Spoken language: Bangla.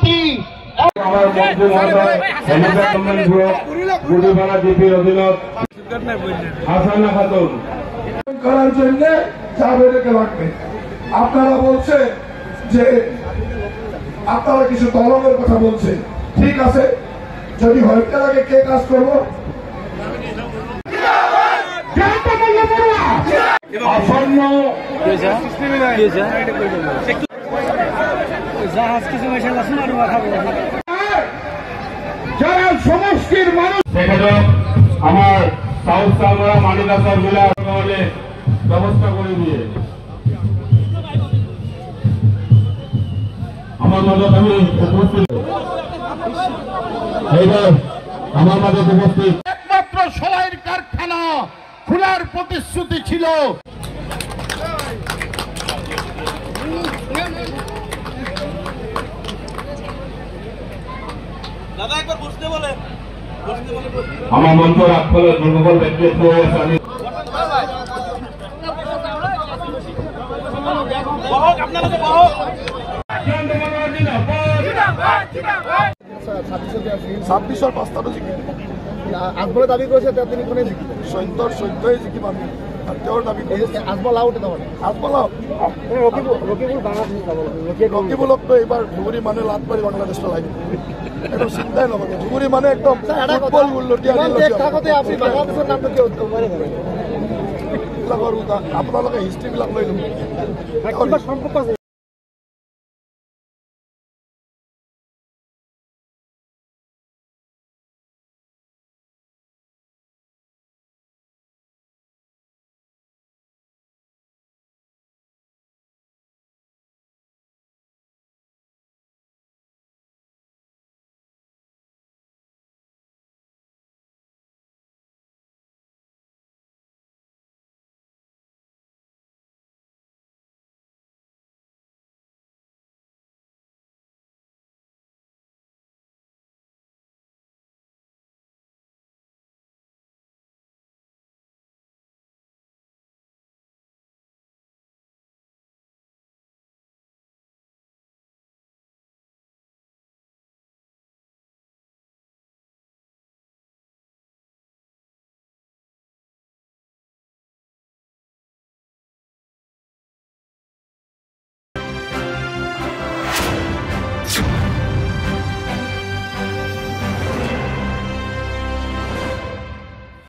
জাতি আমার মন্ত্রী মহোদয় গুড়িপাড়া জিপির অধীনত হাসানা খাতুন করার জন্য জাভেদকে লাগবে। আপনারা বলছে যে আপনারা কিছু দলনের কথা বলছে, ঠিক আছে, যদি হয়তো লাগে কে কাজ করবো আসন্ন যারা সমষ্টির মানুষ সেখানে আমার সাউথ সালমারা মানিকাসার জেলা ব্যবস্থা করে দিয়ে আমার মাঝে আমি উপস্থিত আমার মাঝে উপস্থিত একমাত্র সরাইয়ের কারখানা খোলার প্রতিশ্রুতি ছিল। আমার মঞ্চ রাখলে দুর্বল ব্যক্তিত্ব আমি ছাব্বিশের পাঁচটা জিকিব আজমলে দাবি করেছে তিনি কোনে জিকিব সৈন্যই জিকিব আমি আর তেওঁৰ দাবি কৰিছে আজমল আউট আজমল আউট রকিবুলক তো এইবাৰ ধুবুৰী মানুহে লাট মাৰি বাংলাদেশ পেলাই একদম চিন্তাই নকৰে। ধুবুৰী মানে একদম ফুটবল উল্লতীয়া আপোনালোকে হিষ্ট্ৰীবিলাক লৈ ল'ব।